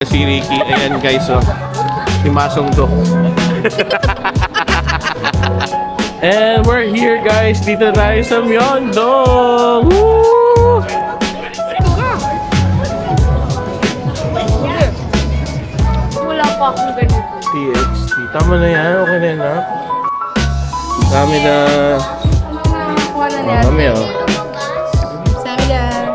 Si Ricky, ayan guys, oh. Si Masong to. And we're here guys, dito tayo sa Myeongdong! Woo! Wala pa akong ganito. TXT, tama na yan, okay na yan ha? Kami na... Kuha na Oh, niya. kami oh. Sabi lang.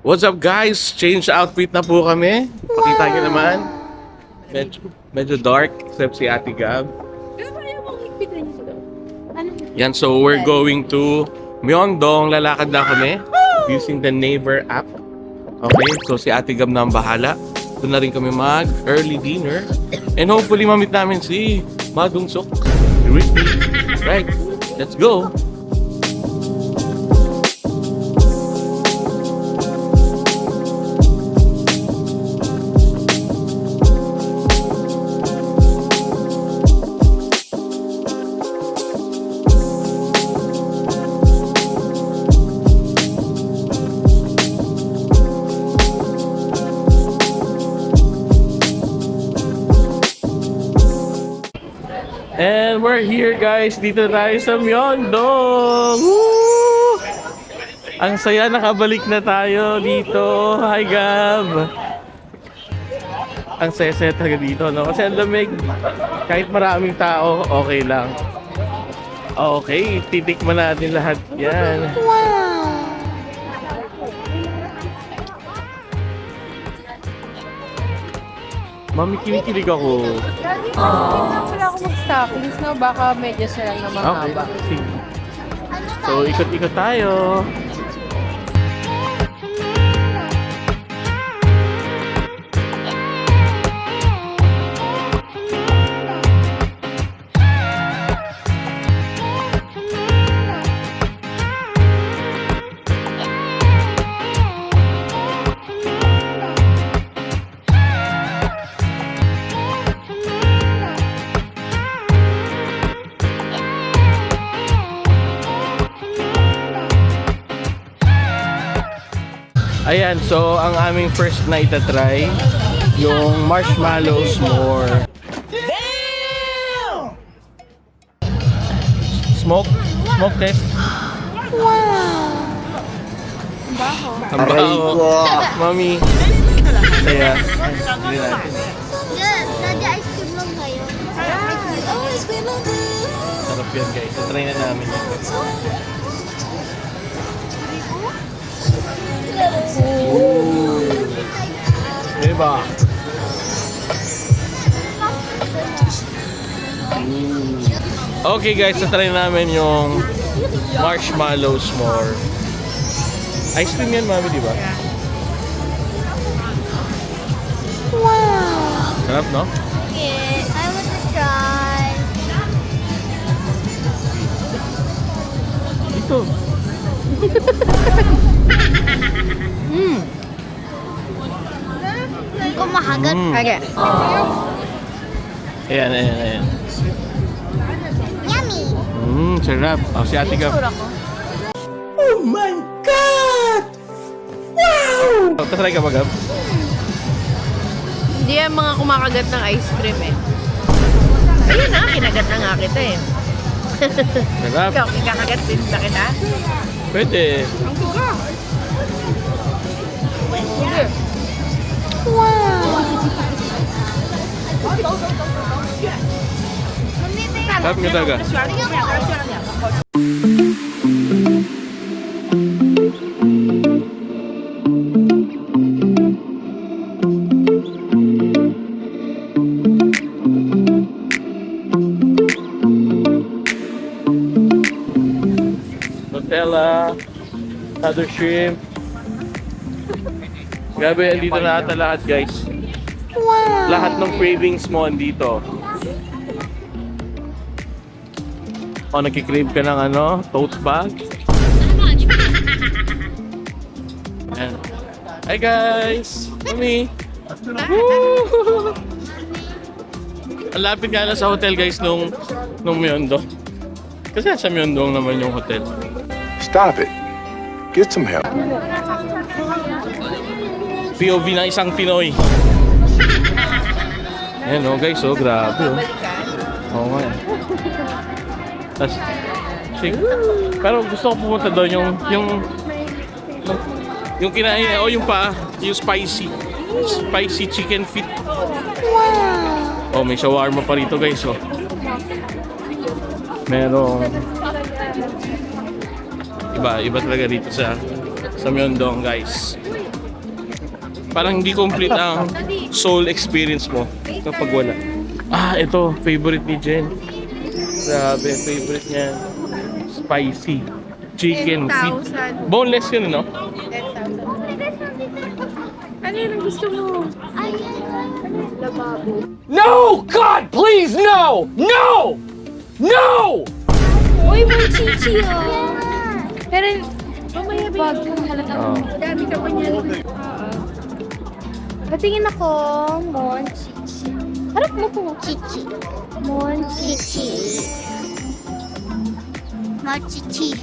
What's up guys? Change outfit na po kami. Pakita nyo naman. Medyo dark, except si Ate Gab. Ano ba yung mga higpitan niyo dito? Ano? Yan, so we're going to Myeongdong. Lalakad na kami using the Naver app. Okay, so si Ate Gab na ang bahala. Doon na rin kami mag-early dinner. And hopefully mamit namin si Madung Sok. Ricky. Right, let's go. And we're here guys, dito tayo sa Myeongdong! Woo! Ang saya, nakabalik na tayo dito. Hi Gab! Ang saya-saya talaga dito, no? Kasi ang lamig, kahit maraming tao, okay lang. Okay, titikman natin lahat yan. Mami, kinikilig ako. Wala akong mag-stockings na baka medyas na lang na Okay, mahaba. sige. So, ikot-ikot tayo. Ayan, so ang aming first night na try, yung marshmallow s'more. Damn! Smoke test. Baho. Ang baho. Mami. Kaya, hindi natin. Nadi ice cream lang kayo. Sarap yan guys. Try na namin yan. Diba? Okay guys, so try namin yung marshmallow s'more. Ice cream yan, mami, diba? Wow. Sarap, no? Okay, I want to try. Ito. Hindi ko mahagat. Okay. Ayan. Yummy. Sarap. Oh, si Ate Gab. Sura ko. Oh, try ka ba, Gab? Hindi yan mga kumakagat ng ice cream eh. Ayun na, kinagat na nga kita eh. Sarap. Ikaw, kikagat din sa kita? Pwede. Ang tuga. Hindi. Sarap nga talaga. Nutella, other shrimp. Grabe, andito na ata lahat guys. Lahat ng cravings mo andito. O, nagkikrave ka ng ano, tote bag. Ayan. Hi guys! Mami! Woo! Ang lapit nga lang sa hotel guys nung Myeongdong. Kasi sa Myeongdong naman yung hotel. Stop it. Get some help. POV ng isang Pinoy. Ayan oh guys, oh grabe oh. Oo nga. Tapos, pero gusto ko pumunta doon yung kinain, yung spicy chicken feet. Wow! Oh, may shawarma pa rito guys, oh. Merong iba talaga dito sa Myeongdong guys. Parang hindi complete ang soul experience mo kapag wala. Ah, ito, favorite ni Jen. Grabe, favorite niya. Spicy chicken feet. 10,000. Boneless yun, no? 10,000. Ano yun ang gusto mo? Lababo. No! God, please, no! No! No! Uy, may chichi oh. Pero, mamaya bag kang halata. Oh. Dami ka pa niyan. Patingin ako, Mon Chichi. Harap mo po. Chichi. Mon Chichi. Mochichi.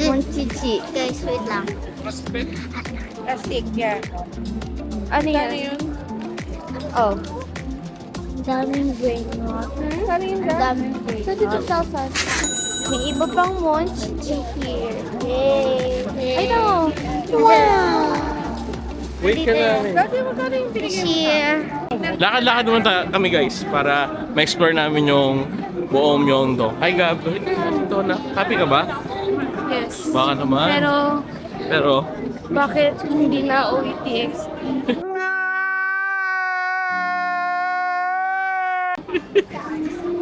Mon Chichi. Guys, wait lang. Plastic, yeah. Ano yan? Oh. Daming brain rot. Ano yun ba? Daming brain rot. 32,000. May iba pang Mon Chichi here. Yay! Ay, no. Wow! Wait ka namin. Dati magkano yung binigyan mo? Cheer! Lakad-lakad naman kami guys para ma-explore namin yung buong Myeongdong. Hi Gab, ito na. Happy ka ba? Yes. Baka naman. Pero Bakit hindi na OETX?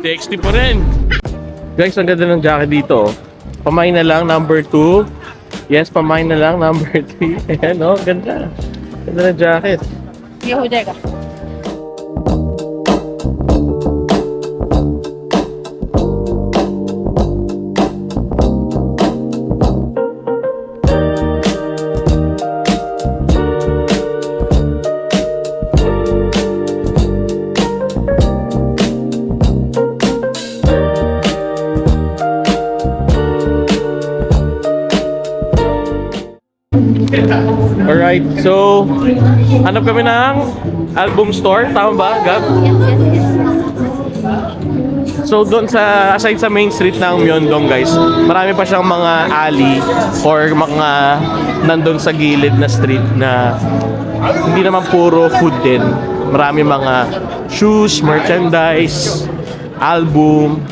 TXT pa rin. Guys, ang ganda ng jacket dito. Oh. Pamain na lang, number 2. Yes, pamain na lang, number 3. Ayan, oh, ganda. Ganda ng jacket. Yehuda ka. Alright, so hanap kami ng album store. Tama ba, Gab? So doon sa aside sa main street ng Myeongdong guys, marami pa siyang mga alley or mga nandun sa gilid na street na hindi naman puro food din. Marami mga shoes, merchandise, album.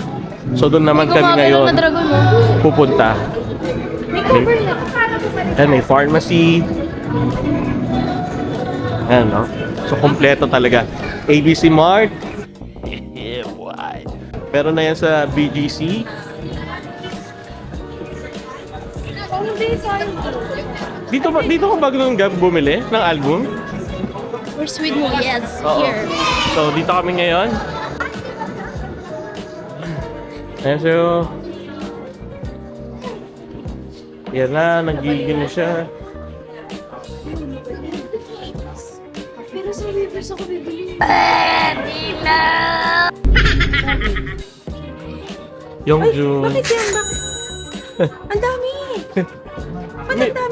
So doon naman kami ngayon pupunta. Okay. Ayan, may pharmacy. Ayan, no? So kompleto talaga. ABC Mart. Yeah, boy. Meron na yan sa BGC. Dito ka ba nung Gab bumili ng album? Where's with mo? Yes, Oo. here. So dito kami ngayon. Ayan, so yan na, nagiging na siya. Pero sa Rivers ako bibili. Yongjun. Bakit yan? Ang dami!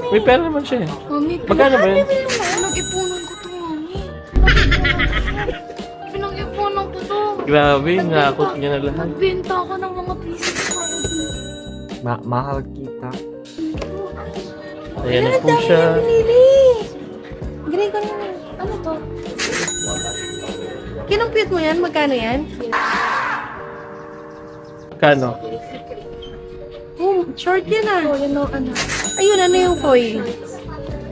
May pera naman siya eh. Mami, Magkano ba yun? Pinag-ipunan ko to, mami. Pinag-ipunan ko to. Grabe, nakakot niya na lahat. Nagbenta ako ng mga pieces ko. Mahal kita. Ayan na po siya. Pinili! Gray ko na. Ano to? Kinumpute mo yan? Magkano yan? Kano? Oh, short yan ah. Ayun, ano yung foil?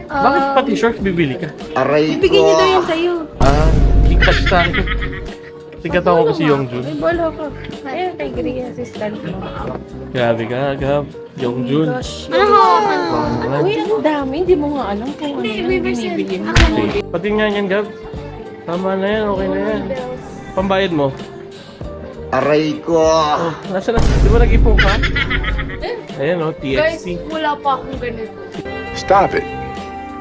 Bakit pati shorts bibili ka? Ibigay niyo daw yan sa'yo. Ah, di cash sa akin. Sikat ako kasi Yongjun. May bolo ko. Ayun, kay Gray assistant mo. Grabe ka, Gab. Yongjun. Ano hawakan mo? Uy, ang dami. Hindi mo nga alam kung ano yung binibili mo. Pati nga yan, Gab. Tama na yan, okay na yan. Pambayad mo. Aray ko! Oh, nasa na? Di ba nag-ipon ka? Ayan o, Guys, TXT. wala pa akong ganito. Stop it.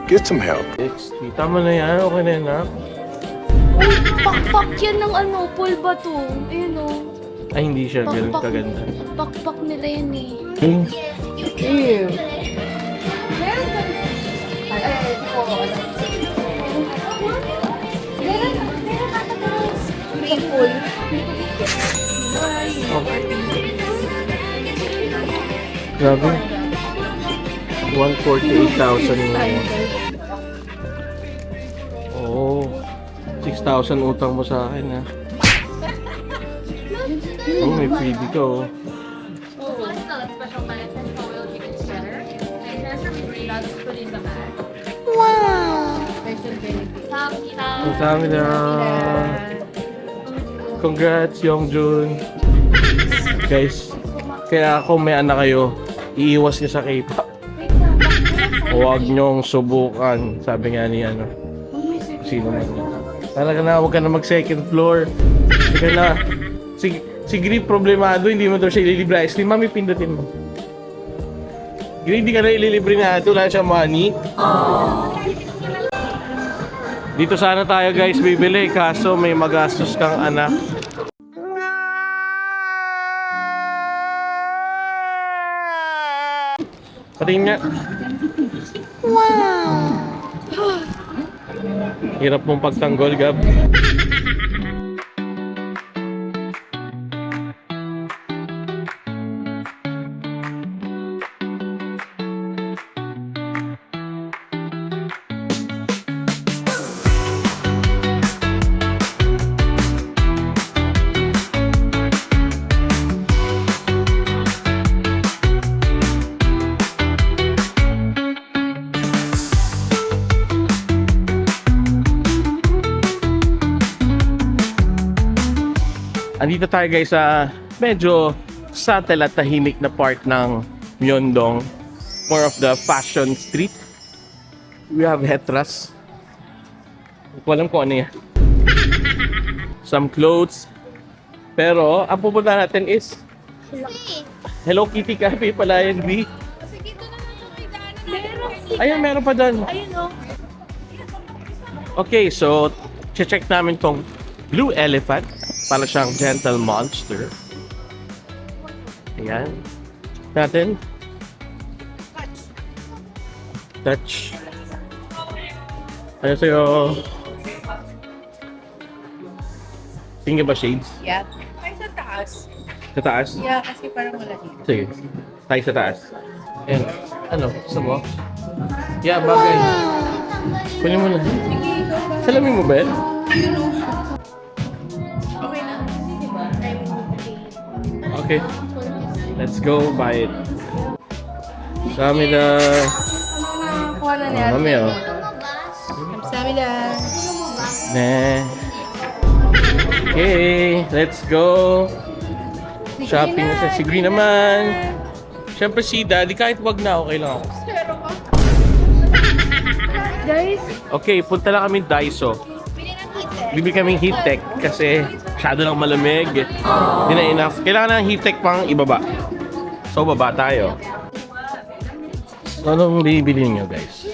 Get some help. TXT. Tama na yan, okay na yan ha. Uy, pakpak yan ng ano, pulba to. Ayun o. Ay, hindi siya ganun Pakpak. kaganda. Pakpak nila yan eh. Ew. Grabe. 148,000 mo. Oo. 6,000 utang mo sa akin, ha? Oh, may freebie ka, oh. Ang dami na. Congrats, Youngjun. Guys, kaya kung may anak kayo, iiwas niyo sa K-pop. Huwag niyong subukan. Sabi nga ni ano. Sino man yun. Talaga na, huwag ka na mag second floor. Huwag ka na. Si Grip problemado, hindi mo daw siya ililibre ice cream. Mami, pindutin mo. Grip, hindi ka na ililibre na ito. Wala siya money. Dito sana tayo guys bibili. Kaso may magastos kang anak. Patingin nga. Hirap mong pagtanggol, Gab. Andito tayo guys sa medyo subtle at tahimik na part ng Myeongdong. More of the fashion street. We have Hetras. Hindi ko alam kung ano yan. Some clothes. Pero ang pupunta natin is Hello Kitty Cafe pala yan, B. Ayun, meron pa doon. Okay, so check namin tong Blue Elephant. Para siyang gentle monster. Ayan. Natin. Touch. Ano sa'yo? Tingin ba shades? Yeah. Ay, sa taas. Sa taas? Yeah, kasi parang wala dito. Sige. Tayo sa taas. Ayan. Ano? Gusto mo? Yeah, bagay. Kunin mo na. Salamin mo ba yan? Okay. Let's go buy it. Samida. Kuha na niya. Mami, oh. Samida. Nah. Okay, let's go. Shopping na sa Sigri naman. Siyempre si Daddy, kahit wag na, okay lang ako. Guys, Okay, punta lang kami Daiso. Bibili kaming heat tech kasi masyado lang malamig. Hindi na enough. Kailangan ng heat tech pang ibaba. So, baba tayo. Anong bibili nyo, guys?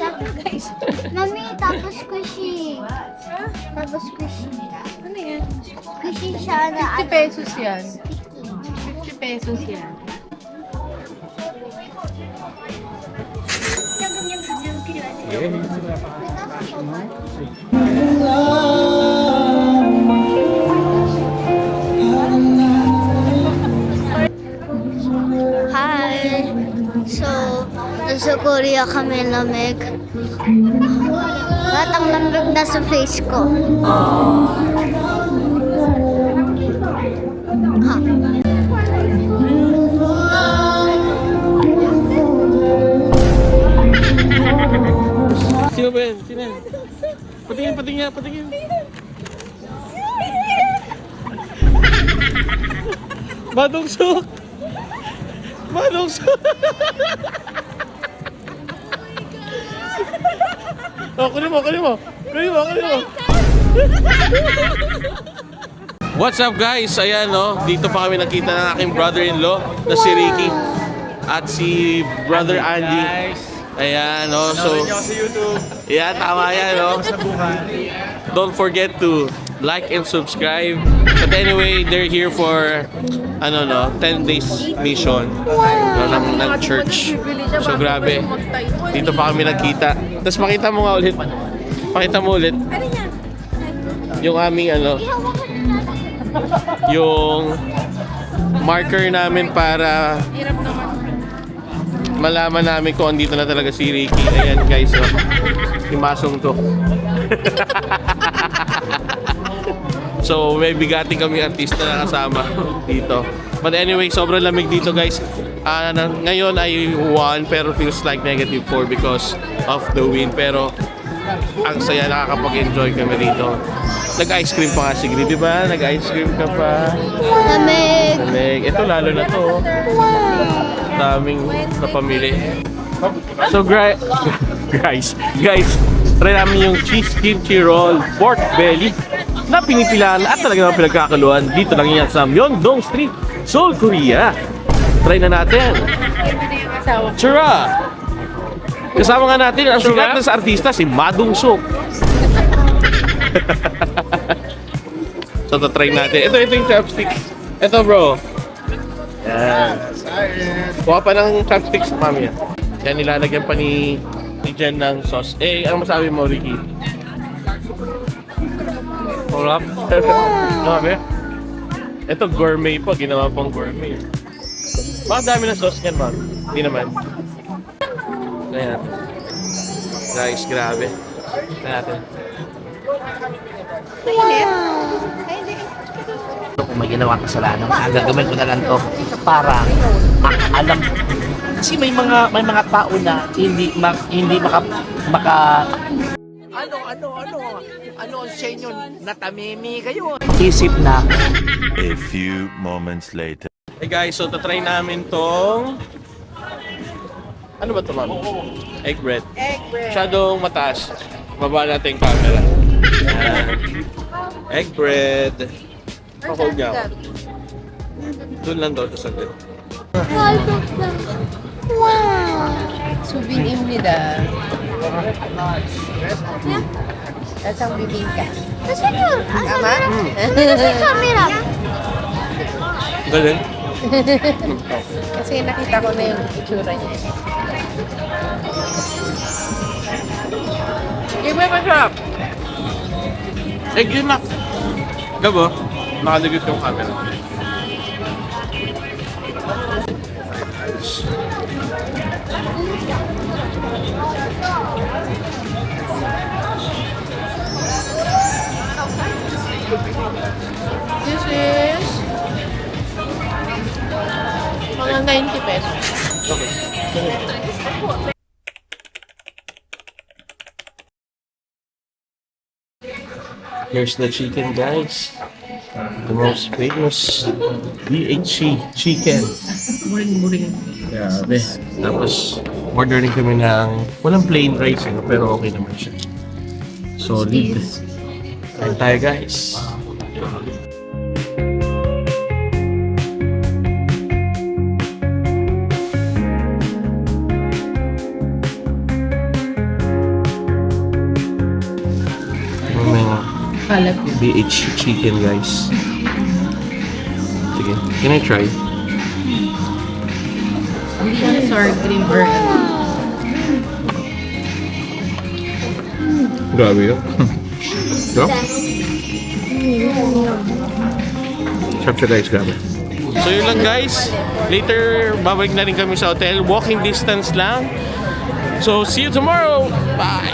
Mami, tapos squishy. Tapos squishy. ano yan? Squishy siya na 50 pesos yan. 50 pesos yan. Hi! So, nasa Korea kami lamig. Lahat ang lamig na sa face ko. Ha. Sino ba yan? Sino yan? Patingin, patingin, patingin. Badong Sok! Badong Sok! Oh, kunin mo, kunin mo! Kunin mo, kunin mo! What's up guys? Ayan no, dito pa kami nakita ng aking brother-in-law na si Ricky at si brother Andy. Ayan no, so sa YouTube. yeah, tama yan no. Don't forget to like and subscribe. But anyway, they're here for 10 days mission ng church. So grabe. Dito pa kami nagkita. Tapos pakita mo nga ulit. Pakita mo ulit. Yung aming yung marker namin para malaman namin kung andito na talaga si Ricky. Ayan guys, imasong to. So may bigating kami artista na kasama dito. But anyway, sobrang lamig dito guys. Ngayon ay 1 pero feels like -4 because of the wind. Pero ang saya, nakakapag-enjoy kami dito. Nag-ice cream pa nga si Gri, di ba? Nag-ice cream ka pa. Lamig. Lamig. Ito lalo na to. Daming napamili. So guys, try namin yung cheese kimchi roll, pork belly na pinipilaan at talagang pinagkakaluan. Dito lang yan sa Myeongdong Street, Seoul, Korea. Try na natin. Chura! Kasama nga natin ang sikat na sa artista, si Madung Sok. So, try natin. Ito yung chopstick. Ito, bro. Yan. Kuha pa ng chopsticks, mami. Yan, nilalagyan pa ni Jen ng sauce. Ano masabi mo, Ricky? Sarap. Grabe. Ito, gourmet po. Ginawa pang gourmet. Bakit dami ng sauce yan, ma'am? Hindi naman. Ayan. Guys, grabe. Tignan natin. Kung may ginawa kasalanan, gagawin ko na lang to para alam, kasi may mga tao na hindi maka ano sa inyo, natamimi kayo, isip na. A few moments later. Hey guys, so tatry namin tong ano ba ito, ma'am? Egg bread. Masyadong mataas. Baba natin yung camera. Egg bread. Pahold niya ako. Doon lang daw ito saglit. Wow. 수빈입니다. Dasang bibingka. Asan yun? Asan camera? Galing. Kasi nakita ko na yung itsura niya. Yung may masarap. Egg yun na. Gabo, nakaligit yung camera. This is mga 90 pesos. Here's the chicken, guys. The most famous BHC chicken. Grabe. Tapos, ordering kami ng walang plain rice, pero okay naman siya. Solid. Kain tayo, guys. BH chicken, guys. Sige, can I try? Hindi yan sour cream or Grabe yun. Diba? Sarap siya, guys. Grabe. So yun lang, guys. Later, babalik na rin kami sa hotel. Walking distance lang. So see you tomorrow. Bye!